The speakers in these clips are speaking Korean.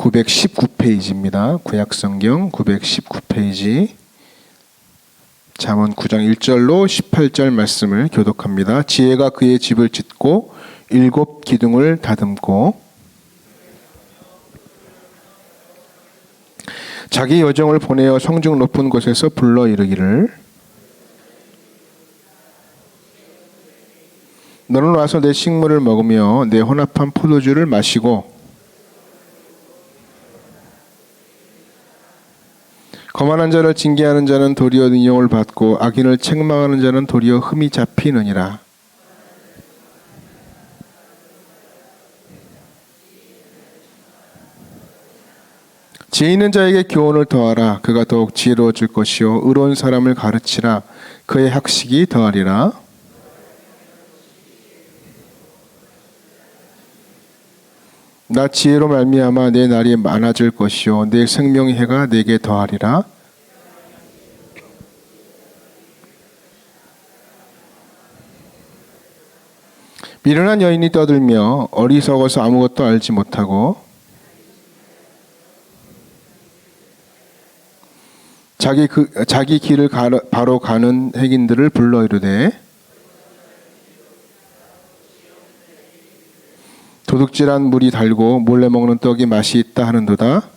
919페이지입니다. 구약성경 919페이지 잠언 9장 1절로 18절 말씀을 교독합니다. 지혜가 그의 집을 짓고 7 기둥을 다듬고 자기 여종을 보내어 성중 높은 곳에서 불러 이르기를 너는 와서 내 식물을 먹으며 내 혼합한 포도주를 마시고 거만한 자를 징계하는 자는 도리어 능욕을 받고 악인을 책망하는 자는 도리어 흠이 잡히느니라. 지혜 있는 자에게 교훈을 더하라. 그가 더욱 지혜로워질 것이요 의로운 사람을 가르치라. 그의 학식이 더하리라. 나 지혜로 말미암아 내 날이 많아질 것이요 내 생명의 해가 내게 더하리라. 미련한 여인이 떠들며 어리석어서 아무것도 알지 못하고 자기 길을 바로 가는 행인들을 불러 이르되 도둑질한 물이 달고 몰래 먹는 떡이 맛이 있다 하는도다.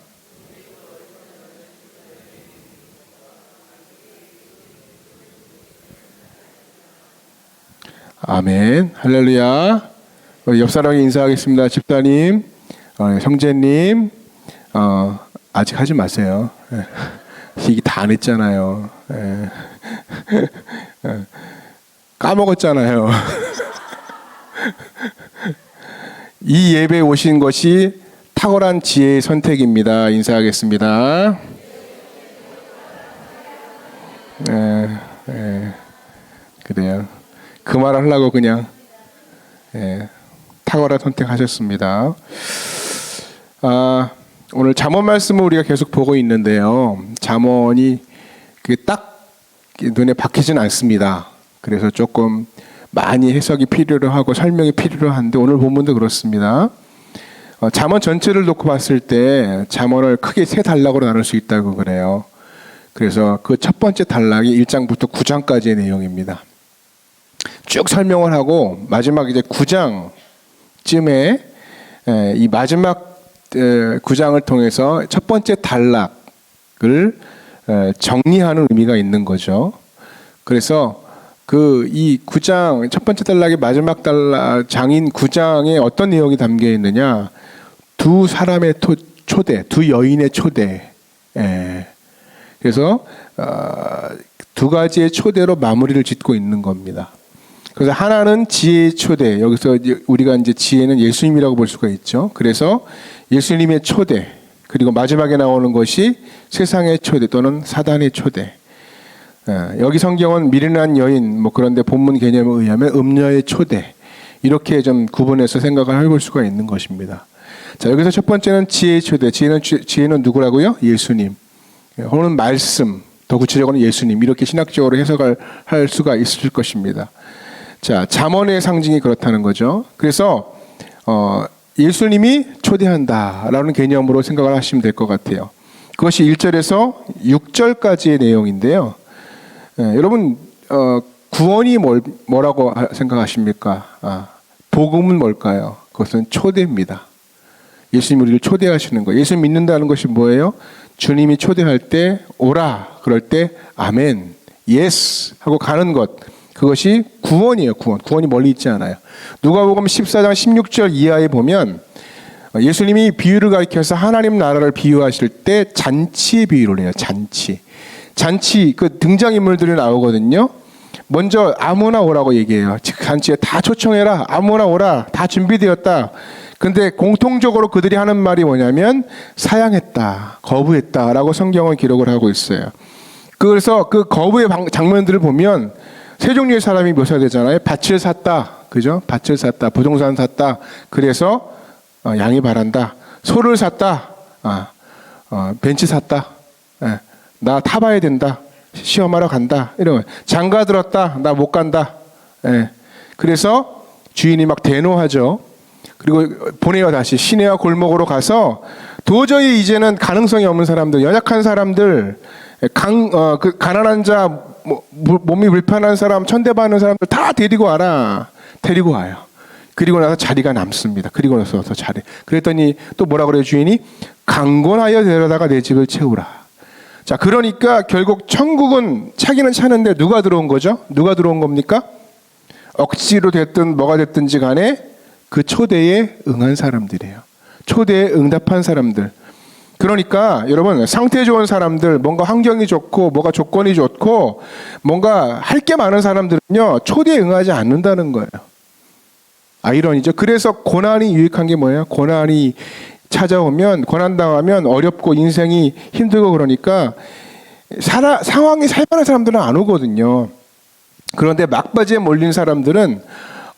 아멘. 할렐루야. 옆 사람에게 인사하겠습니다. 집사님, 형제님, 아직 하지 마세요. 이게 다 안 했잖아요. 까먹었잖아요. 이 예배에 오신 것이 탁월한 지혜의 선택입니다. 인사하겠습니다. 그래요. 그 말 하려고 그냥 탁월한 선택하셨습니다. 오늘 잠언 말씀을 우리가 계속 보고 있는데요. 잠언이 딱 눈에 박히진 않습니다. 그래서 조금 많이 해석이 필요로 하고 설명이 필요로 한데 오늘 본문도 그렇습니다. 잠언 전체를 놓고 봤을 때 잠언을 크게 세 단락으로 나눌 수 있다고 그래요. 그래서 그 첫 번째 단락이 1장부터 9장까지의 내용입니다. 쭉 설명을 하고 마지막 이제 9장쯤에 이 마지막 9장을 통해서 첫 번째 단락을 정리하는 의미가 있는 거죠. 그래서 이 9장 첫 번째 단락의 마지막 단락 장인 9장에 어떤 내용이 담겨 있느냐? 두 사람의 초대, 두 여인의 초대. 그래서 두 가지의 초대로 마무리를 짓고 있는 겁니다. 그래서 하나는 지혜의 초대. 여기서 우리가 이제 지혜는 예수님이라고 볼 수가 있죠. 그래서 예수님의 초대. 그리고 마지막에 나오는 것이 세상의 초대 또는 사단의 초대. 여기 성경은 미련한 여인, 그런데 본문 개념에 의하면 음녀의 초대. 이렇게 좀 구분해서 생각을 해볼 수가 있는 것입니다. 자, 여기서 첫 번째는 지혜의 초대. 지혜는 누구라고요? 예수님. 혹은 말씀, 더 구체적으로는 예수님. 이렇게 신학적으로 해석을 할 수가 있을 것입니다. 자, 잠언의 상징이 그렇다는 거죠. 그래서 예수님이 초대한다라는 개념으로 생각을 하시면 될 것 같아요. 그것이 1절에서 6절까지의 내용인데요. 여러분 구원이 뭐라고 생각하십니까? 복음은 뭘까요? 그것은 초대입니다. 예수님이 우리를 초대하시는 거예요. 예수 믿는다는 것이 뭐예요? 주님이 초대할 때 오라 그럴 때 아멘, 예스 하고 가는 것. 그것이 구원이에요. 구원이 멀리 있지 않아요. 누가복음 14장 16절 이하에 보면 예수님이 비유를 가리켜서 하나님 나라를 비유하실 때 잔치의 비유를 해요. 잔치 그 등장인물들이 나오거든요. 먼저 아무나 오라고 얘기해요. 잔치에 다 초청해라. 아무나 오라. 다 준비되었다. 근데 공통적으로 그들이 하는 말이 뭐냐면 사양했다. 거부했다라고 성경은 기록을 하고 있어요. 그래서 그 거부의 장면들을 보면 세 종류의 사람이 묘사되잖아요. 밭을 샀다. 그죠? 밭을 샀다. 부동산 샀다. 그래서 양이 바란다. 소를 샀다. 벤치 샀다. 나 타봐야 된다. 시험하러 간다. 이러면 장가 들었다. 나 못 간다. 그래서 주인이 막 대노하죠. 그리고 보내요. 다시 시내와 골목으로 가서 도저히 이제는 가능성이 없는 사람들, 연약한 사람들, 가난한 자, 몸이 불편한 사람, 천대받는 사람들 다 데리고 와라. 데리고 와요. 그리고 나서 자리가 남습니다. 그리고 나서 자리. 그랬더니 또 뭐라 그래요, 주인이? 강권하여 데려다가 내 집을 채우라. 자, 그러니까 결국 천국은 차기는 차는데 누가 들어온 거죠? 누가 들어온 겁니까? 억지로 됐든 뭐가 됐든지 간에 그 초대에 응한 사람들이에요. 초대에 응답한 사람들. 그러니까 여러분, 상태 좋은 사람들, 뭔가 환경이 좋고 뭐가 조건이 좋고 뭔가 할 게 많은 사람들은요, 초대에 응하지 않는다는 거예요. 아이러니죠. 그래서 고난이 유익한 게 뭐예요? 고난이 찾아오면, 고난당하면 어렵고 인생이 힘들고 그러니까 상황이 살만한 사람들은 안 오거든요. 그런데 막바지에 몰린 사람들은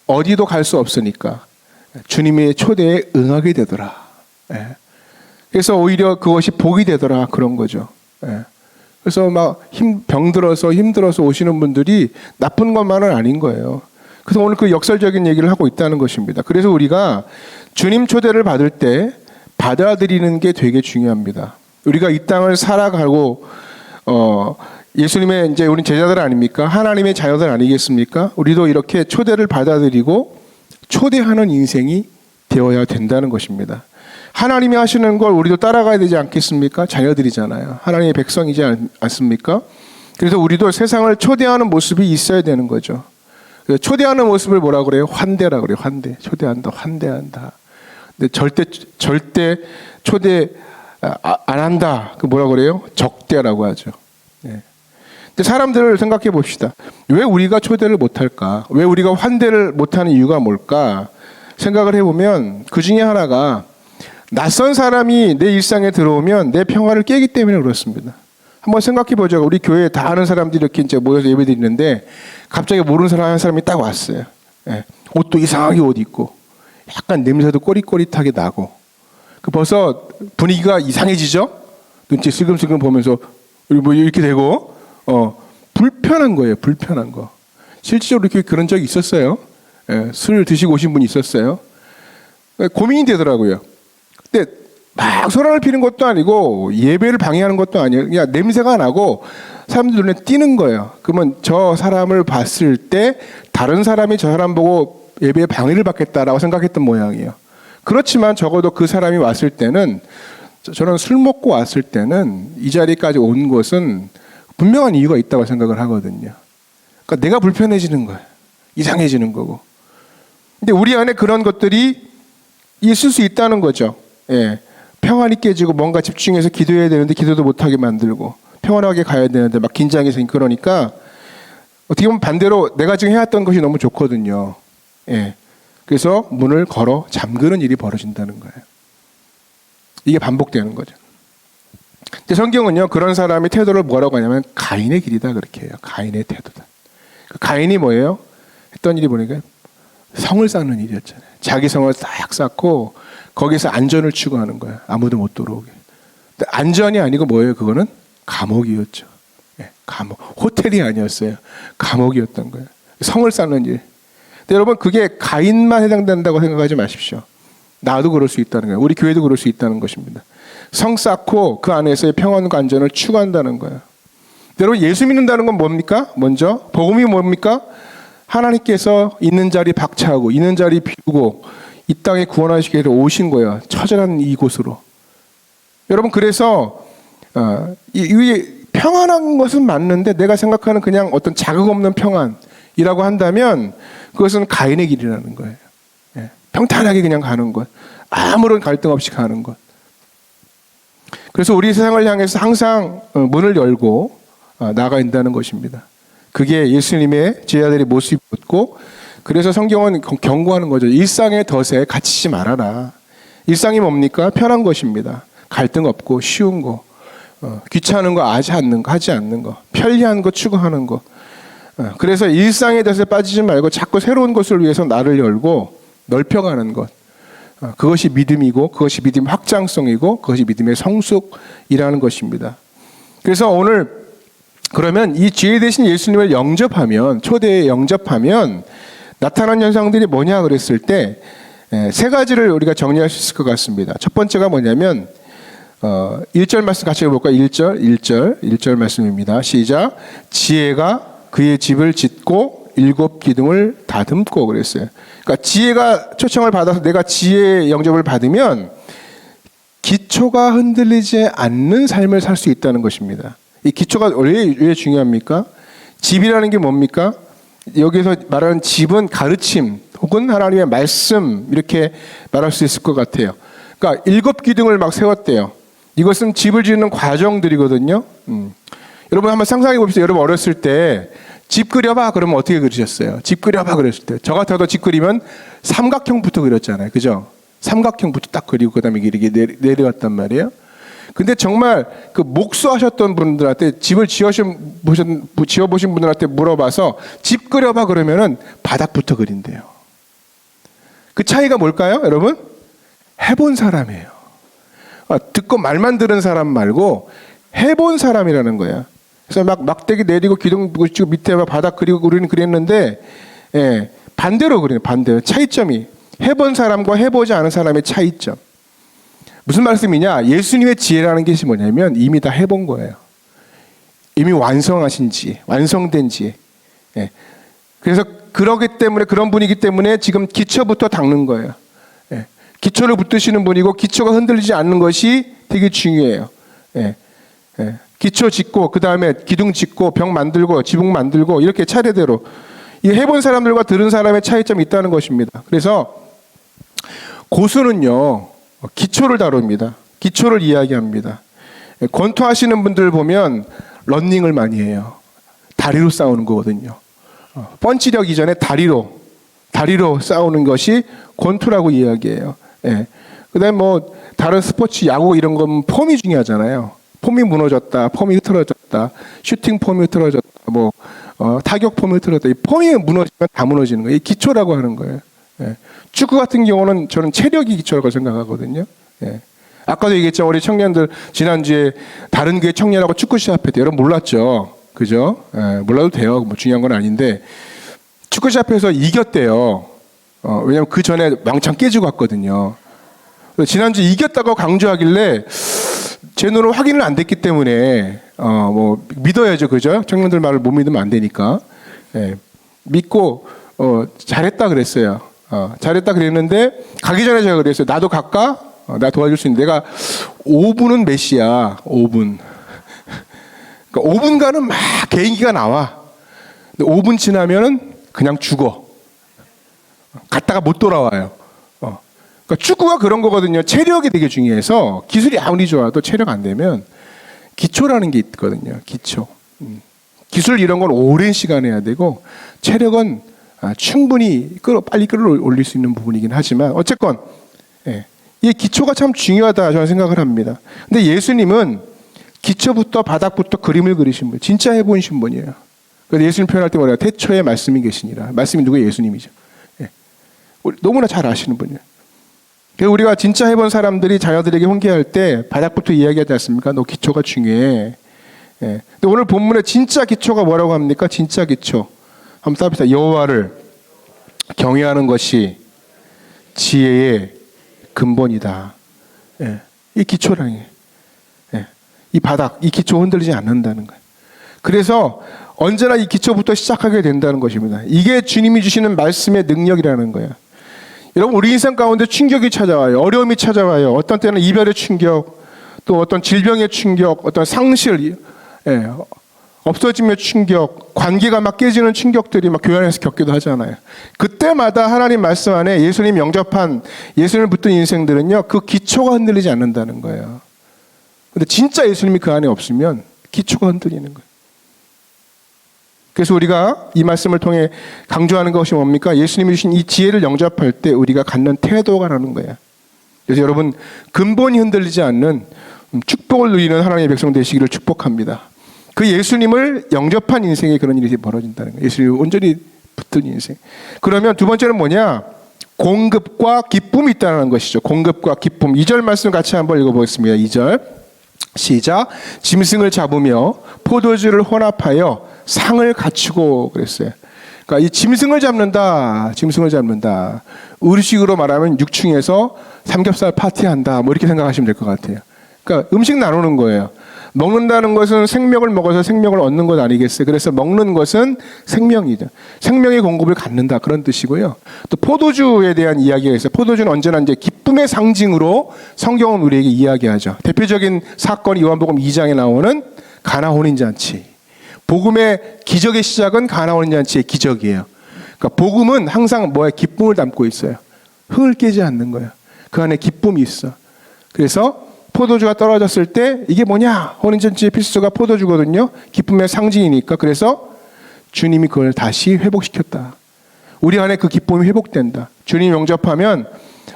어디도 갈 수 없으니까 주님의 초대에 응하게 되더라. 예. 그래서 오히려 그것이 복이 되더라. 그런 거죠. 예. 그래서 막 병들어서 힘들어서 오시는 분들이 나쁜 것만은 아닌 거예요. 그래서 오늘 그 역설적인 얘기를 하고 있다는 것입니다. 그래서 우리가 주님 초대를 받을 때 받아들이는 게 되게 중요합니다. 우리가 이 땅을 살아가고 예수님의 이제 우리 제자들 아닙니까? 하나님의 자녀들 아니겠습니까? 우리도 이렇게 초대를 받아들이고 초대하는 인생이 되어야 된다는 것입니다. 하나님이 하시는 걸 우리도 따라가야 되지 않겠습니까? 자녀들이잖아요. 하나님의 백성이지 않습니까? 그래서 우리도 세상을 초대하는 모습이 있어야 되는 거죠. 초대하는 모습을 뭐라 그래요? 환대라 그래요. 환대. 초대한다. 환대한다. 근데 절대 초대 안 한다. 그 뭐라 그래요? 적대라고 하죠. 네. 근데 사람들을 생각해 봅시다. 왜 우리가 초대를 못 할까? 왜 우리가 환대를 못 하는 이유가 뭘까? 생각을 해보면 그 중에 하나가 낯선 사람이 내 일상에 들어오면 내 평화를 깨기 때문에 그렇습니다. 한번 생각해 보죠. 우리 교회에 다 아는 사람들이 이렇게 이제 모여서 예배드리는데 갑자기 모르는 사람 한 사람이 딱 왔어요. 예. 옷도 이상하게 옷 입고 약간 냄새도 꼬릿꼬릿하게 나고 벌써 분위기가 이상해지죠. 눈치 슬금슬금 보면서 우리 뭐 이렇게 되고 불편한 거예요. 불편한 거. 실질적으로 이렇게 그런 적이 있었어요. 예. 술 드시고 오신 분이 있었어요. 고민이 되더라고요. 근데 막 소란을 피는 것도 아니고 예배를 방해하는 것도 아니에요. 그냥 냄새가 나고 사람들 눈에 띄는 거예요. 그러면 저 사람을 봤을 때 다른 사람이 저 사람 보고 예배에 방해를 받겠다라고 생각했던 모양이에요. 그렇지만 적어도 그 사람이 왔을 때는, 저는 술 먹고 왔을 때는 이 자리까지 온 것은 분명한 이유가 있다고 생각을 하거든요. 그러니까 내가 불편해지는 거예요. 이상해지는 거고. 근데 우리 안에 그런 것들이 있을 수 있다는 거죠. 예. 평안이 깨지고 뭔가 집중해서 기도해야 되는데 기도도 못하게 만들고 평안하게 가야 되는데 막 긴장이 생기고 그러니까 어떻게 보면 반대로 내가 지금 해왔던 것이 너무 좋거든요. 예. 그래서 문을 걸어 잠그는 일이 벌어진다는 거예요. 이게 반복되는 거죠. 근데 성경은요, 그런 사람의 태도를 뭐라고 하냐면 가인의 길이다 그렇게 해요. 가인의 태도다. 가인이 뭐예요? 했던 일이 보니까 성을 쌓는 일이었잖아요. 자기 성을 딱 쌓고 거기서 안전을 추구하는 거예요. 아무도 못 들어오게. 근데 안전이 아니고 뭐예요? 그거는 감옥이었죠. 예, 감옥. 호텔이 아니었어요. 감옥이었던 거예요. 성을 쌓는 일. 근데 여러분, 그게 가인만 해당된다고 생각하지 마십시오. 나도 그럴 수 있다는 거예요. 우리 교회도 그럴 수 있다는 것입니다. 성 쌓고 그 안에서의 평안과 안전을 추구한다는 거예요. 여러분, 예수 믿는다는 건 뭡니까? 먼저 복음이 뭡니까? 하나님께서 있는 자리 박차하고 있는 자리 비우고 이 땅에 구원하시기 위해서 오신 거예요. 처절한 이곳으로. 여러분, 그래서 이 평안한 것은 맞는데 내가 생각하는 그냥 어떤 자극 없는 평안이라고 한다면 그것은 가인의 길이라는 거예요. 예. 평탄하게 그냥 가는 것. 아무런 갈등 없이 가는 것. 그래서 우리 세상을 향해서 항상 문을 열고 나아가야 한다는 것입니다. 그게 예수님의 제자들의 모습이었고, 그래서 성경은 경고하는 거죠. 일상의 덫에 갇히지 말아라. 일상이 뭡니까? 편한 것입니다. 갈등 없고 쉬운 거, 귀찮은 거 하지 않는 거, 편리한 거 추구하는 거. 그래서 일상의 덫에 빠지지 말고 자꾸 새로운 것을 위해서 나를 열고 넓혀가는 것. 그것이 믿음이고, 그것이 믿음의 확장성이고, 그것이 믿음의 성숙이라는 것입니다. 그래서 오늘 그러면 이 지혜 대신 예수님을 영접하면, 초대에 영접하면 나타난 현상들이 뭐냐 그랬을 때, 세 가지를 우리가 정리할 수 있을 것 같습니다. 첫 번째가 뭐냐면 1절 말씀 같이 해볼까요? 1절 말씀입니다. 시작. 지혜가 그의 집을 짓고 7 기둥을 다듬고 그랬어요. 그러니까 지혜가 초청을 받아서 내가 지혜 영접을 받으면 기초가 흔들리지 않는 삶을 살 수 있다는 것입니다. 이 기초가 왜 중요합니까? 집이라는 게 뭡니까? 여기서 말하는 집은 가르침 혹은 하나님의 말씀 이렇게 말할 수 있을 것 같아요. 그러니까 7 기둥을 막 세웠대요. 이것은 집을 짓는 과정들이거든요. 여러분 한번 상상해 봅시다. 여러분 어렸을 때 집 그려봐 그러면 어떻게 그리셨어요? 집 그려봐 그랬을 때 저 같아도 집 그리면 삼각형부터 그렸잖아요. 그죠? 삼각형부터 딱 그리고 그다음에 이렇게 내려갔단 말이에요. 근데 정말 그 목수하셨던 분들한테 집을 지어보신 분들한테 물어봐서 집 그려봐 그러면은 바닥부터 그린대요. 그 차이가 뭘까요, 여러분? 해본 사람이에요. 듣고 말만 들은 사람 말고 해본 사람이라는 거야. 그래서 막 막대기 내리고 기둥 붙이고 밑에 막 바닥 그리고 우리는 그랬는데, 반대로 그리는 반대로 차이점이 해본 사람과 해보지 않은 사람의 차이점. 무슨 말씀이냐? 예수님의 지혜라는 것이 뭐냐면 이미 다 해본 거예요. 이미 완성하신 지혜, 완성된 지혜. 그래서 그러기 때문에 그런 분이기 때문에 지금 기초부터 닦는 거예요. 기초를 붙드시는 분이고 기초가 흔들리지 않는 것이 되게 중요해요. 기초 짓고 그 다음에 기둥 짓고 벽 만들고 지붕 만들고 이렇게 차례대로 이 해본 사람들과 들은 사람의 차이점이 있다는 것입니다. 그래서 고수는요 기초를 다룹니다. 기초를 이야기합니다. 권투하시는 분들 보면 러닝을 많이 해요. 다리로 싸우는 거거든요. 펀치력 이전에 다리로 싸우는 것이 권투라고 이야기해요. 그다음에 뭐 다른 스포츠 야구 이런 건 폼이 중요하잖아요. 폼이 무너졌다, 폼이 흐트러졌다, 슈팅 폼이 흐트러졌다, 뭐 타격 폼이 흐트러졌다. 이 폼이 무너지면 다 무너지는 거예요. 이 기초라고 하는 거예요. 축구 같은 경우는 저는 체력이 기초라고 생각하거든요. 아까도 얘기했죠. 우리 청년들 지난주에 다른 교회 청년하고 축구 시합했대요. 여러분 몰랐죠? 그죠? 몰라도 돼요. 뭐 중요한 건 아닌데 축구 시합에서 이겼대요. 왜냐면 그 전에 왕창 깨지고 왔거든요. 지난주 이겼다고 강조하길래 제 눈으로 확인을 안 됐기 때문에 뭐 믿어야죠, 그죠? 청년들 말을 못 믿으면 안 되니까 믿고 잘했다 그랬어요. 잘했다 그랬는데 가기 전에 제가 그랬어요. 나도 갈까? 나 도와줄 수 있는데 내가 5분은 메시야. 5분. 그러니까 5분간은 막 개인기가 나와. 근데 5분 지나면은 그냥 죽어. 갔다가 못 돌아와요. 그러니까 축구가 그런 거거든요. 체력이 되게 중요해서 기술이 아무리 좋아도 체력 안 되면 기초라는 게 있거든요. 기초. 기술 이런 건 오랜 시간 해야 되고 체력은 충분히 빨리 끌어올릴 수 있는 부분이긴 하지만 어쨌건 이 기초가 참 중요하다 저는 생각을 합니다. 근데 예수님은 기초부터 바닥부터 그림을 그리신 분, 진짜 해보신 분이에요. 그래서 예수님 표현할 때 뭐래요? 태초에 말씀이 계시니라. 말씀이 누구예요? 예수님이죠. 너무나 잘 아시는 분이에요. 그래서 우리가 진짜 해본 사람들이 자녀들에게 훈계할 때 바닥부터 이야기하지 않습니까? 너 기초가 중요해. 근데 오늘 본문에 진짜 기초가 뭐라고 합니까? 진짜 기초. 한번 써봅시다. 여호와를 경외하는 것이 지혜의 근본이다. 이 기초라는 게. 이 바닥, 이 기초 흔들리지 않는다는 거예요. 그래서 언제나 이 기초부터 시작하게 된다는 것입니다. 이게 주님이 주시는 말씀의 능력이라는 거예요. 여러분 우리 인생 가운데 충격이 찾아와요. 어려움이 찾아와요. 어떤 때는 이별의 충격, 또 어떤 질병의 충격, 어떤 상실, 없어짐의 충격, 관계가 막 깨지는 충격들이 막 교회 안에서 겪기도 하잖아요. 그때마다 하나님 말씀 안에 예수님 영접한 예수님을 붙든 인생들은요 그 기초가 흔들리지 않는다는 거예요. 근데 진짜 예수님이 그 안에 없으면 기초가 흔들리는 거예요. 그래서 우리가 이 말씀을 통해 강조하는 것이 뭡니까? 예수님이 주신 이 지혜를 영접할 때 우리가 갖는 태도가 라는 거예요. 그래서 여러분 근본이 흔들리지 않는 축복을 누리는 하나님의 백성 되시기를 축복합니다. 그 예수님을 영접한 인생에 그런 일이 벌어진다는 거예요. 예수님을 온전히 붙든 인생. 그러면 두 번째는 뭐냐? 공급과 기쁨이 있다는 것이죠. 공급과 기쁨. 2절 말씀 같이 한번 읽어보겠습니다. 2절 시작. 짐승을 잡으며 포도주를 혼합하여 상을 갖추고 그랬어요. 그러니까 이 짐승을 잡는다, 짐승을 잡는다. 의식으로 말하면 6층에서 삼겹살 파티한다, 뭐 이렇게 생각하시면 될 것 같아요. 그러니까 음식 나누는 거예요. 먹는다는 것은 생명을 먹어서 생명을 얻는 것 아니겠어요? 그래서 먹는 것은 생명이죠. 생명의 공급을 갖는다, 그런 뜻이고요. 또 포도주에 대한 이야기가 있어요. 포도주는 언제나 이제 기쁨의 상징으로 성경은 우리에게 이야기하죠. 대표적인 사건이 요한복음 2장에 나오는 가나 혼인잔치. 복음의 기적의 시작은 가나 혼인잔치의 기적이에요. 그러니까 복음은 항상 뭐에 기쁨을 담고 있어요. 흥을 깨지 않는 거예요. 그 안에 기쁨이 있어. 그래서 포도주가 떨어졌을 때 이게 뭐냐? 혼인잔치의 필수가 포도주거든요. 기쁨의 상징이니까. 그래서 주님이 그걸 다시 회복시켰다. 우리 안에 그 기쁨이 회복된다. 주님 영접하면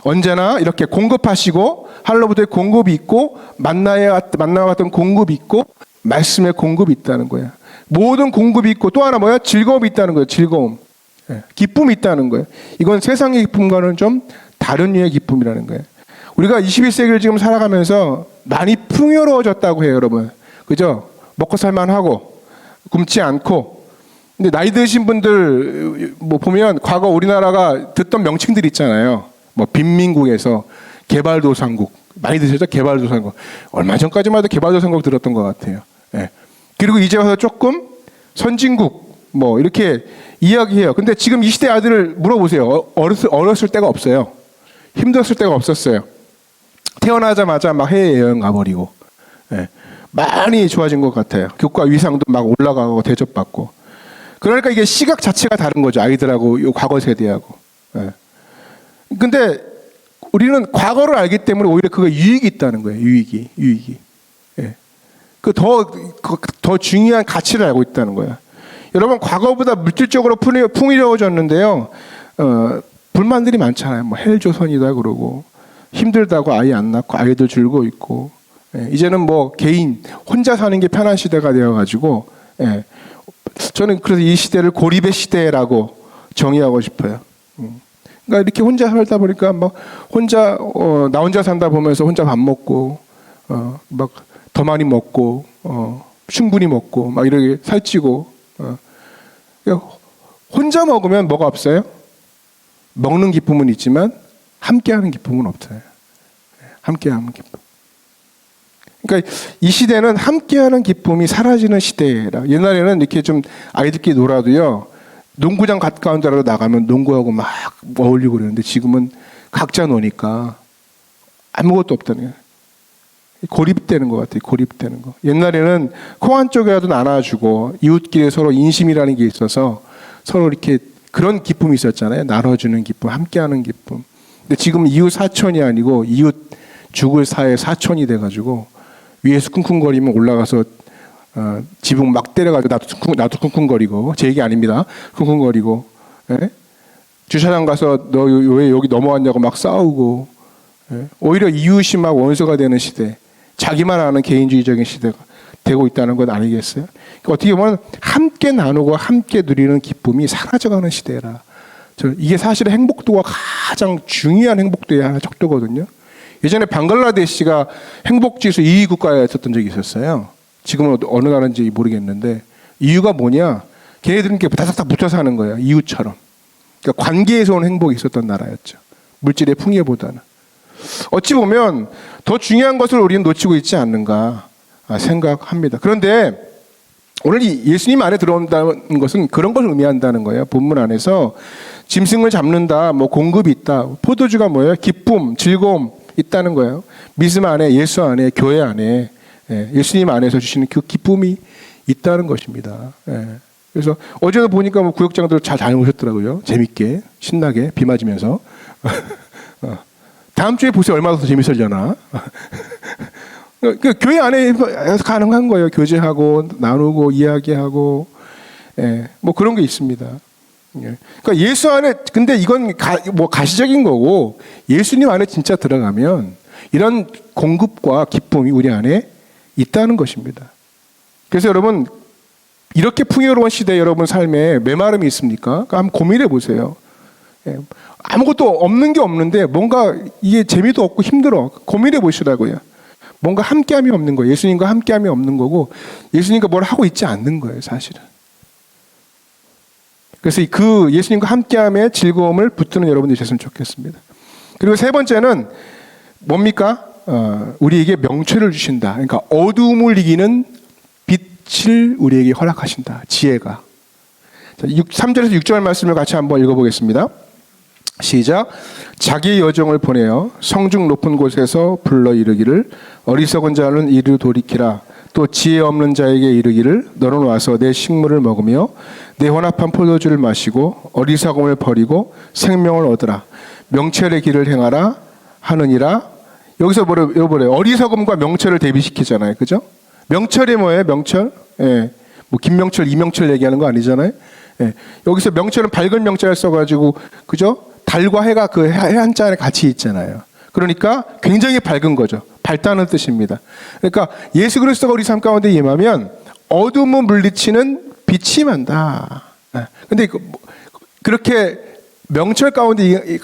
언제나 이렇게 공급하시고 하늘로부터의 공급이 있고 만나와 같은 공급이 있고 말씀의 공급이 있다는 거야. 모든 공급이 있고 또 하나 뭐야? 즐거움이 있다는 거예요. 즐거움. 기쁨이 있다는 거예요. 이건 세상의 기쁨과는 좀 다른 류의 기쁨이라는 거예요. 우리가 21세기를 지금 살아가면서 많이 풍요로워졌다고 해요, 여러분. 그죠? 먹고 살만하고 굶지 않고. 근데 나이 드신 분들 뭐 보면 과거 우리나라가 듣던 명칭들 있잖아요. 뭐 빈민국에서 개발도상국. 많이 드셨죠? 개발도상국. 얼마 전까지만 해도 개발도상국 들었던 것 같아요. 예. 그리고 이제 와서 조금 선진국 뭐 이렇게 이야기해요. 근데 지금 이 시대 아들을 물어보세요. 어렸을 때가 없어요. 힘들었을 때가 없었어요. 태어나자마자 막 해외여행 가버리고. 예. 많이 좋아진 것 같아요. 교과 위상도 막 올라가고 대접받고. 그러니까 이게 시각 자체가 다른 거죠. 아이들하고 이 과거 세대하고. 예. 근데 우리는 과거를 알기 때문에 오히려 그거 유익이 있다는 거예요. 유익이. 예. 더 중요한 가치를 알고 있다는 거예요. 여러분, 과거보다 물질적으로 풍요로워졌는데요. 불만들이 많잖아요. 뭐 헬조선이다 그러고 힘들다고 아이 안 낳고 아이들 줄고 있고. 예. 이제는 뭐 개인 혼자 사는 게 편한 시대가 되어가지고. 예. 저는 그래서 이 시대를 고립의 시대라고 정의하고 싶어요. 그러니까 이렇게 혼자 살다 보니까 막 나 혼자 산다 보면서 혼자 밥 먹고 막 더 많이 먹고 충분히 먹고 막 이렇게 살찌고. 그러니까 혼자 먹으면 뭐가 없어요? 먹는 기쁨은 있지만 함께하는 기쁨은 없어요. 함께하는 기쁨. 그러니까 이 시대는 함께하는 기쁨이 사라지는 시대라. 옛날에는 이렇게 좀 아이들끼리 놀아도요. 농구장 가까운 데로 나가면 농구하고 막 어울리고 그러는데 지금은 각자 노니까 아무것도 없다는 거예요. 고립되는 것 같아요. 고립되는 거. 옛날에는 코 한쪽이라도 나눠주고 이웃끼리 서로 인심이라는 게 있어서 서로 이렇게 그런 기쁨이 있었잖아요. 나눠주는 기쁨, 함께하는 기쁨. 근데 지금 이웃 사촌이 아니고 이웃 죽을 사의 사촌이 돼가지고 위에서 쿵쿵거리면 올라가서 지붕 막 때려가지고 나도 쿵쿵거리고 제 얘기 아닙니다. 쿵쿵거리고 예? 주차장 가서 너 왜 여기 넘어왔냐고 막 싸우고 예? 오히려 이웃이 막 원수가 되는 시대, 자기만 아는 개인주의적인 시대가 되고 있다는 것 아니겠어요? 그러니까 어떻게 보면 함께 나누고 함께 누리는 기쁨이 사라져가는 시대라. 이게 사실은 행복도가 가장 중요한 행복도의 하나 척도거든요. 예전에 방글라데시가 행복지수 2위 국가에 있었던 적이 있었어요. 지금은 어느 나라인지 모르겠는데 이유가 뭐냐? 걔네들은 이렇게 다닥다닥 붙어 사는 거예요. 이웃처럼. 그러니까 관계에서 온 행복이 있었던 나라였죠. 물질의 풍요보다는. 어찌 보면 더 중요한 것을 우리는 놓치고 있지 않는가 생각합니다. 그런데 오늘 예수님 안에 들어온다는 것은 그런 걸 의미한다는 거예요. 본문 안에서 짐승을 잡는다, 뭐 공급이 있다. 포도주가 뭐예요? 기쁨, 즐거움 있다는 거예요. 믿음 안에, 예수 안에, 교회 안에, 예수님 안에서 주시는 그 기쁨이 있다는 것입니다. 그래서 어제도 보니까 뭐 구역장들 잘 다녀오셨더라고요. 재밌게, 신나게, 비 맞으면서. 다음 주에 보세요. 얼마나 더 재밌으려나. 그 교회 안에 가능한 거예요. 교제하고, 나누고, 이야기하고, 뭐 그런 게 있습니다. 그러니까 예수 안에, 근데 이건 뭐 가시적인 거고, 예수님 안에 진짜 들어가면 이런 공급과 기쁨이 우리 안에 있다는 것입니다. 그래서 여러분, 이렇게 풍요로운 시대에 여러분 삶에 메마름이 있습니까? 그러니까 한번 고민해 보세요. 아무것도 없는 게 없는데 뭔가 이게 재미도 없고 힘들어. 고민해 보시라고요. 뭔가 함께함이 없는 거예요. 예수님과 함께함이 없는 거고 예수님과 뭘 하고 있지 않는 거예요. 사실은. 그래서 그 예수님과 함께함의 즐거움을 붙드는 여러분들이 되셨으면 좋겠습니다. 그리고 세 번째는 뭡니까? 우리에게 명철을 주신다. 그러니까 어두움을 이기는 빛을 우리에게 허락하신다. 지혜가. 3절에서 6절 말씀을 같이 한번 읽어보겠습니다. 시작. 자기의 여종을 보내어 성중 높은 곳에서 불러 이르기를 어리석은 자는 이를 돌이키라. 또 지혜 없는 자에게 이르기를 너는 와서 내 식물을 먹으며 내 혼합한 포도주를 마시고 어리석음을 버리고 생명을 얻으라. 명철의 길을 행하라 하느니라. 여기서 뭐래요? 어리석음과 명철을 대비시키잖아요. 그죠? 명철이 뭐예요? 명철? 예. 뭐 김명철, 이명철 얘기하는 거 아니잖아요. 예. 여기서 명철은 밝은 명자를 써가지고, 그죠? 달과 해가 그 해 한자 안에 같이 있잖아요. 그러니까 굉장히 밝은 거죠. 밝다는 뜻입니다. 그러니까 예수 그리스도가 우리 삶 가운데 임하면 어둠을 물리치는 빛이 만다. 근데 그렇게 명철 가운데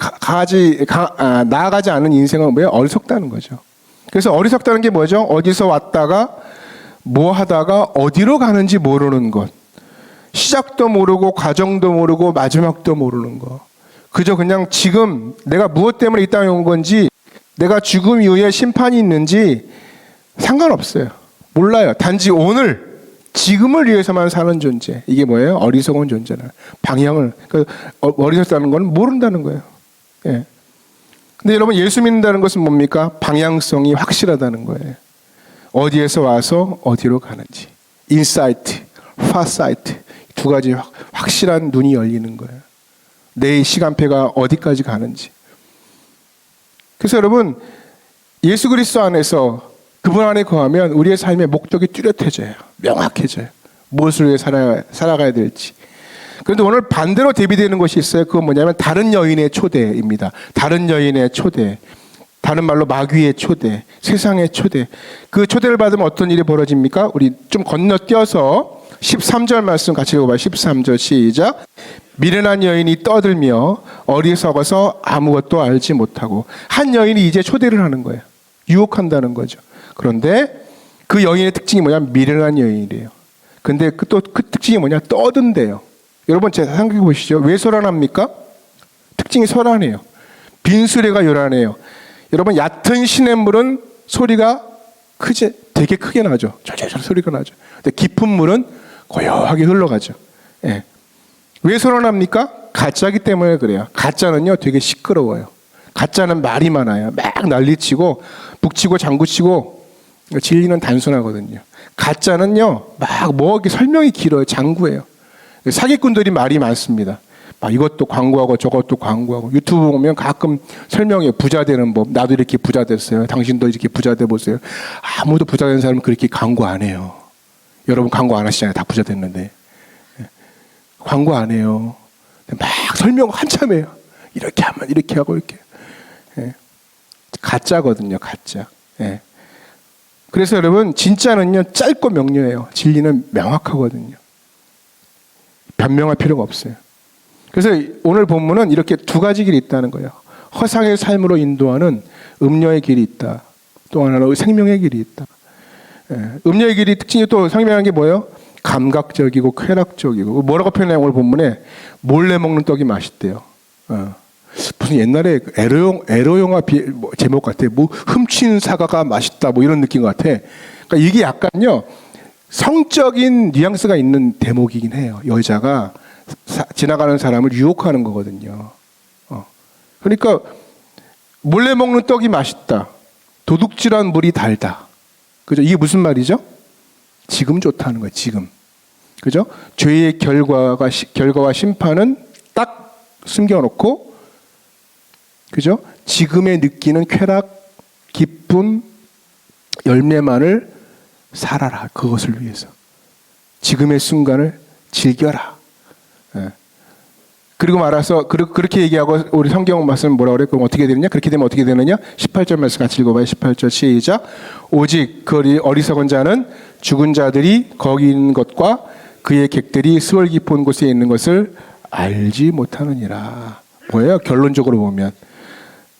나아가지 않은 인생은 뭐예요? 어리석다는 거죠. 그래서 어리석다는 게 뭐죠? 어디서 왔다가 뭐 하다가 어디로 가는지 모르는 것. 시작도 모르고 과정도 모르고 마지막도 모르는 것. 그저 그냥 지금 내가 무엇 때문에 이 땅에 온 건지, 내가 죽음 이후에 심판이 있는지 상관없어요. 몰라요. 단지 오늘 지금을 위해서만 사는 존재. 이게 뭐예요? 어리석은 존재는 방향을. 그러니까 어리석다는 건 모른다는 거예요. 예. 근데 여러분, 예수 믿는다는 것은 뭡니까? 방향성이 확실하다는 거예요. 어디에서 와서 어디로 가는지. 인사이트, 파사이트. 두 가지 확실한 눈이 열리는 거예요. 내 시간표가 어디까지 가는지. 그래서 여러분, 예수 그리스도 안에서 그분 안에 거하면 우리의 삶의 목적이 뚜렷해져요. 명확해져요. 무엇을 위해 살아가야 될지. 그런데 오늘 반대로 대비되는 것이 있어요. 그건 뭐냐면 다른 여인의 초대입니다. 다른 여인의 초대. 다른 말로 마귀의 초대. 세상의 초대. 그 초대를 받으면 어떤 일이 벌어집니까? 우리 좀 건너뛰어서 13절 말씀 같이 읽어봐요. 13절 시작. 미련한 여인이 떠들며 어리석어서 아무것도 알지 못하고. 한 여인이 이제 초대를 하는 거예요. 유혹한다는 거죠. 그런데 그 여인의 특징이 뭐냐면 미련한 여인이래요. 근데 또 그 특징이 뭐냐? 떠든대요. 여러분, 제 생각해 보시죠. 왜 소란합니까? 특징이 소란해요. 빈수레가 요란해요. 여러분, 얕은 시냇물은 소리가 되게 크게 나죠. 쫄쫄쫄 소리가 나죠. 근데 깊은 물은 고요하게 흘러가죠. 예. 왜 소란합니까? 가짜기 때문에 그래요. 가짜는요 되게 시끄러워요. 가짜는 말이 많아요. 막 난리치고 북치고 장구치고. 진리는 단순하거든요. 가짜는요 막 뭐하게 설명이 길어요. 장구예요. 사기꾼들이 말이 많습니다. 막 이것도 광고하고 저것도 광고하고. 유튜브 보면 가끔 설명해요. 부자 되는 법. 나도 이렇게 부자 됐어요. 당신도 이렇게 부자 돼 보세요. 아무도 부자 된 사람은 그렇게 광고 안 해요. 여러분 광고 안 하시잖아요. 다 부자 됐는데. 광고 안 해요. 막 설명 한참 해요. 이렇게 하면 이렇게 하고 이렇게. 예. 가짜거든요. 가짜. 예. 그래서 여러분, 진짜는요 짧고 명료해요. 진리는 명확하거든요. 변명할 필요가 없어요. 그래서 오늘 본문은 이렇게 두 가지 길이 있다는 거예요. 허상의 삶으로 인도하는 음료의 길이 있다. 또 하나는 생명의 길이 있다. 예. 음료의 길이 특징이 또 생명하는 게 뭐예요? 감각적이고 쾌락적이고. 뭐라고 표현해요? 오늘 본문에 몰래 먹는 떡이 맛있대요. 무슨 옛날에 에로 영화 제목 같아. 뭐 훔친 사과가 맛있다. 뭐 이런 느낌 같아. 그러니까 이게 약간요 성적인 뉘앙스가 있는 대목이긴 해요. 여자가 지나가는 사람을 유혹하는 거거든요. 그러니까 몰래 먹는 떡이 맛있다. 도둑질한 물이 달다. 그죠? 이게 무슨 말이죠? 지금 좋다는 거예요. 지금. 그죠? 죄의 결과와 심판은 딱 숨겨놓고, 그죠? 지금에 느끼는 쾌락, 기쁨, 열매만을 살아라. 그것을 위해서. 지금의 순간을 즐겨라. 예. 그리고 말아서 그렇게 얘기하고 우리 성경 말씀 뭐라고 그래? 그럼 어떻게 되느냐? 그렇게 되면 어떻게 되느냐? 18절 말씀 같이 읽어봐요. 18절 시작. 오직 그 어리석은 자는 죽은 자들이 거기 있는 것과 그의 객들이 수월 깊은 곳에 있는 것을 알지 못하느니라. 뭐예요? 결론적으로 보면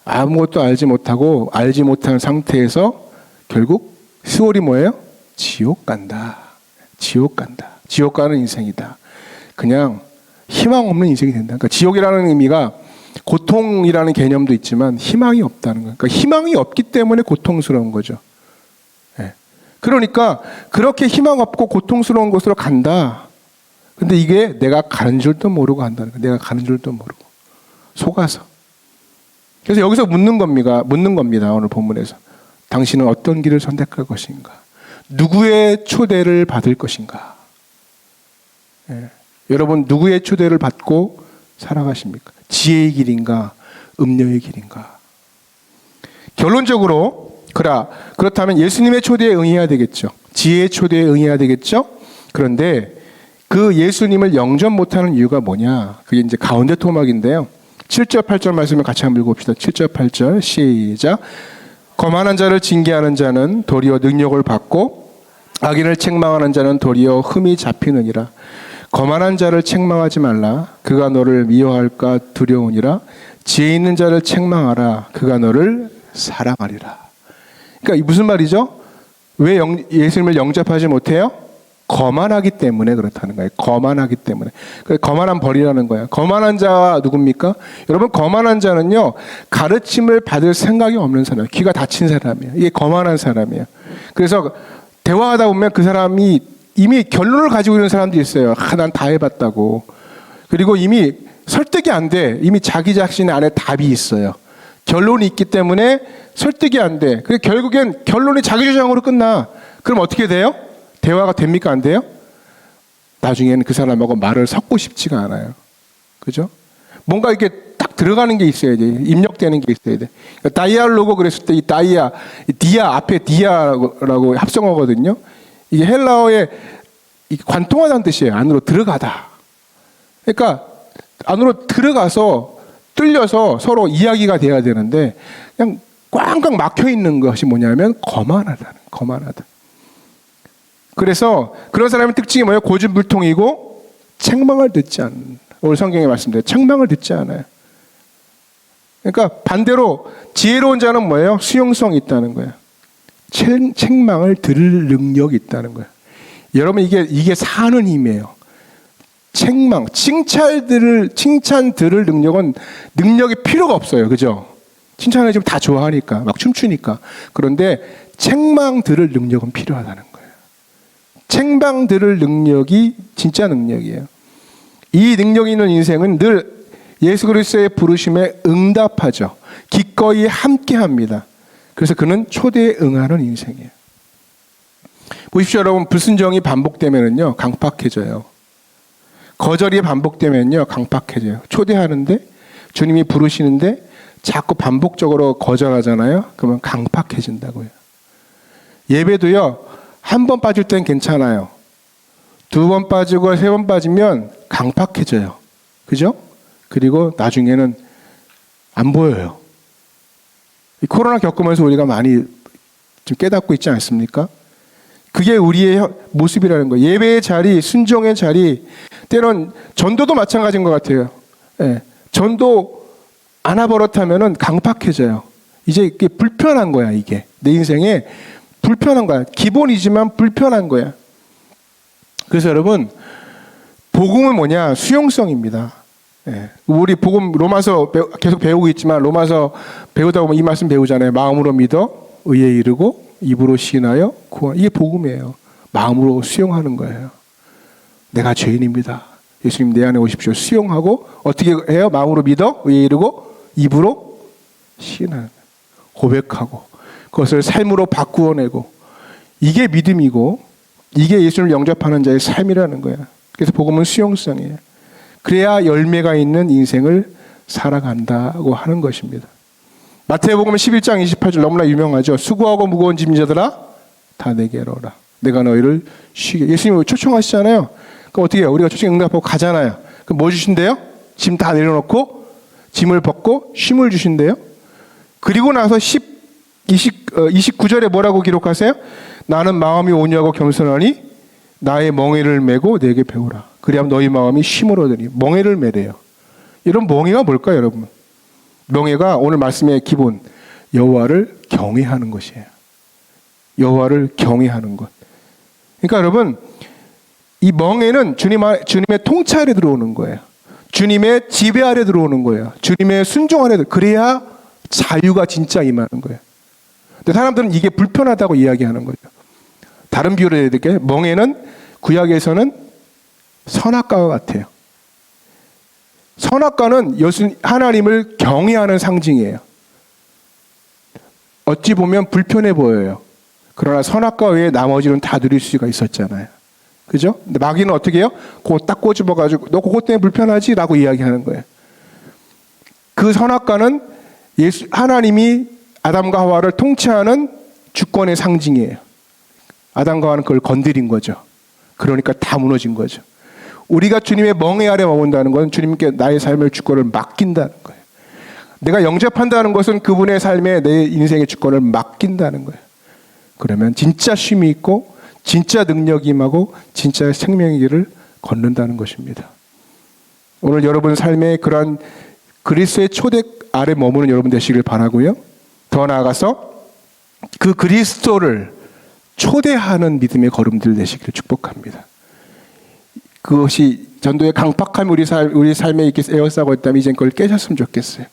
아무것도 알지 못하고 알지 못하는 상태에서 결국 수월이 뭐예요? 지옥 간다. 지옥 간다. 지옥 가는 인생이다. 그냥 희망 없는 인생이 된다. 그러니까 지옥이라는 의미가 고통이라는 개념도 있지만 희망이 없다는 거예요. 그러니까 희망이 없기 때문에 고통스러운 거죠. 예. 그러니까 그렇게 희망 없고 고통스러운 곳으로 간다. 근데 이게 내가 가는 줄도 모르고 한다는 거예요. 내가 가는 줄도 모르고 속아서. 그래서 여기서 묻는 겁니다. 오늘 본문에서. 당신은 어떤 길을 선택할 것인가? 누구의 초대를 받을 것인가? 예. 여러분 누구의 초대를 받고 살아가십니까? 지혜의 길인가? 음료의 길인가? 결론적으로 그렇다면 예수님의 초대에 응해야 되겠죠. 지혜의 초대에 응해야 되겠죠. 그런데 그 예수님을 영접 못하는 이유가 뭐냐? 그게 이제 가운데 토막인데요. 7절 8절 말씀을 같이 한번 읽어봅시다. 7절 8절 시작. 거만한 자를 징계하는 자는 도리어 능력을 받고 악인을 책망하는 자는 도리어 흠이 잡히느니라. 거만한 자를 책망하지 말라. 그가 너를 미워할까 두려우니라. 지혜 있는 자를 책망하라. 그가 너를 사랑하리라. 그러니까 무슨 말이죠? 왜 예수님을 영접하지 못해요? 거만하기 때문에 그렇다는 거예요. 거만하기 때문에. 거만한 벌이라는 거예요. 거만한 자가 누굽니까? 여러분 거만한 자는요. 가르침을 받을 생각이 없는 사람. 귀가 닫힌 사람이에요. 이게 거만한 사람이에요. 그래서 대화하다 보면 그 사람이 이미 결론을 가지고 있는 사람들이 있어요. 난 다 해봤다고. 그리고 이미 설득이 안 돼. 이미 자기 자신 안에 답이 있어요. 결론이 있기 때문에 설득이 안 돼. 그래서 결국엔 결론이 자기 주장으로 끝나. 그럼 어떻게 돼요? 대화가 됩니까? 안 돼요? 나중에는 그 사람하고 말을 섞고 싶지가 않아요. 그죠? 뭔가 이렇게 딱 들어가는 게 있어야 돼. 입력되는 게 있어야 돼. 그러니까 다이알로고 그랬을 때 이 디아 앞에 디아라고 합성어거든요. 이게 헬라어의 관통하다는 뜻이에요. 안으로 들어가다. 그러니까 안으로 들어가서 뚫려서 서로 이야기가 돼야 되는데 그냥 꽝꽝 막혀 있는 것이 뭐냐면 거만하다. 그래서 그런 사람의 특징이 뭐예요? 고집불통이고 책망을 듣지 않는. 오늘 성경에 말씀드려요. 책망을 듣지 않아요. 그러니까 반대로 지혜로운 자는 뭐예요? 수용성이 있다는 거예요. 책망을 들을 능력이 있다는 거예요. 여러분 이게 사는 힘이에요. 칭찬 들을 능력이 필요가 없어요. 그죠? 칭찬을 지금 다 좋아하니까 막 춤추니까. 그런데 책망 들을 능력은 필요하다는 거예요. 책망 들을 능력이 진짜 능력이에요. 이 능력이 있는 인생은 늘 예수 그리스도의 부르심에 응답하죠. 기꺼이 함께합니다. 그래서 그는 초대에 응하는 인생이에요. 보십시오, 여러분. 불순종이 반복되면은요 강팍해져요. 거절이 반복되면요 강팍해져요. 초대하는데 주님이 부르시는데 자꾸 반복적으로 거절하잖아요. 그러면 강팍해진다고요. 예배도요 한 번 빠질 땐 괜찮아요. 두 번 빠지고 세 번 빠지면 강팍해져요. 그죠? 그리고 나중에는 안 보여요. 이 코로나 겪으면서 우리가 많이 좀 깨닫고 있지 않습니까? 그게 우리의 모습이라는 거예요. 예배의 자리, 순종의 자리, 때론 전도도 마찬가지인 것 같아요. 예. 전도 안아버릇하면은 강팍해져요. 이제 이게 불편한 거야, 이게. 내 인생에 불편한 거야. 기본이지만 불편한 거야. 그래서 여러분, 복음은 뭐냐? 수용성입니다. 예. 우리 복음 로마서 계속 배우고 있지만 로마서 배우다 보면 이 말씀 배우잖아요. 마음으로 믿어 의에 이르고 입으로 시인하여 구원. 이게 복음이에요. 마음으로 수용하는 거예요. 내가 죄인입니다. 예수님 내 안에 오십시오. 수용하고 어떻게 해요? 마음으로 믿어 의에 이르고 입으로 시인하는 거예요. 고백하고 그것을 삶으로 바꾸어내고 이게 믿음이고 이게 예수님을 영접하는 자의 삶이라는 거예요. 그래서 복음은 수용성이에요. 그래야 열매가 있는 인생을 살아간다고 하는 것입니다. 마태복음 11장 28절 너무나 유명하죠. 수고하고 무거운 짐진 자들아 다 내게로 오라. 내가 너희를 쉬게. 예수님이 초청하시잖아요. 그럼 어떻게 해요? 우리가 초청 응답하고 가잖아요. 그럼 뭐 주신대요? 짐 다 내려놓고 짐을 벗고 쉼을 주신대요. 그리고 나서 29절에 뭐라고 기록하세요? 나는 마음이 온유하고 겸손하니 나의 멍에를 메고 내게 배우라. 그리하면 너희 마음이 쉼을 얻으니. 멍에를 메래요. 이런 멍에가 뭘까요, 여러분? 멍에가 오늘 말씀의 기본 여호와를 경외하는 것이에요. 여호와를 경외하는 것. 그러니까 여러분 이 멍에는 주님의 통찰에 들어오는 거예요. 주님의 지배 아래 들어오는 거예요. 주님의 순종 아래 그래야 자유가 진짜 임하는 거예요. 근데 사람들은 이게 불편하다고 이야기하는 거죠. 다른 비유를 해야 될게요. 멍에는 구약에서는 선악과와 같아요. 선악과는 하나님을 경외하는 상징이에요. 어찌 보면 불편해 보여요. 그러나 선악과 외에 나머지는 다 누릴 수가 있었잖아요. 그죠? 근데 마귀는 어떻게 해요? 그거 딱 꼬집어가지고 너 그것 때문에 불편하지? 라고 이야기하는 거예요. 그 선악과는 하나님이 아담과 하와를 통치하는 주권의 상징이에요. 아담과 하와는 그걸 건드린 거죠. 그러니까 다 무너진 거죠. 우리가 주님의 멍에 아래 머문다는 것은 주님께 나의 삶의 주권을 맡긴다는 거예요. 내가 영접한다는 것은 그분의 삶에 내 인생의 주권을 맡긴다는 거예요. 그러면 진짜 쉼이 있고 진짜 능력이 임하고 진짜 생명의 길을 걷는다는 것입니다. 오늘 여러분 삶에 그러한 그리스도의 초대 아래 머무는 여러분 되시길 바라고요. 더 나아가서 그 그리스도를 초대하는 믿음의 걸음들 되시기를 축복합니다. 그것이 전도의 강팍함이 우리 삶에 이렇게 에워싸고 있다면 이젠 그걸 깨셨으면 좋겠어요.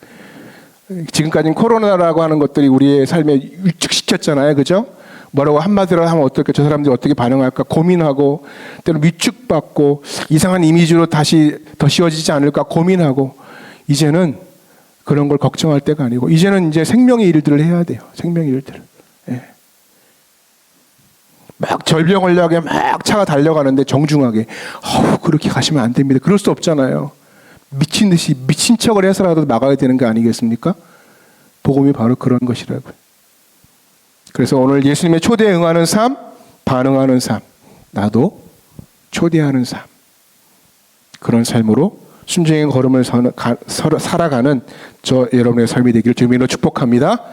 지금까지는 코로나라고 하는 것들이 우리의 삶에 위축시켰잖아요. 그죠? 뭐라고 한마디로 하면 어떨까, 저 사람들이 어떻게 반응할까 고민하고, 때로 위축받고 이상한 이미지로 다시 더 씌워지지 않을까 고민하고, 이제는 그런 걸 걱정할 때가 아니고 이제는 이제 생명의 일들을 해야 돼요. 생명의 일들. 예. 막 절병 걸려하게 막 차가 달려가는데 정중하게 그렇게 가시면 안 됩니다. 그럴 수 없잖아요. 미친 듯이 미친 척을 해서라도 막아야 되는 거 아니겠습니까? 복음이 바로 그런 것이라고요. 그래서 오늘 예수님의 초대에 응하는 삶, 반응하는 삶, 나도 초대하는 삶, 그런 삶으로 순종의 걸음을 살아가는 저 여러분의 삶이 되기를 주님으로 축복합니다.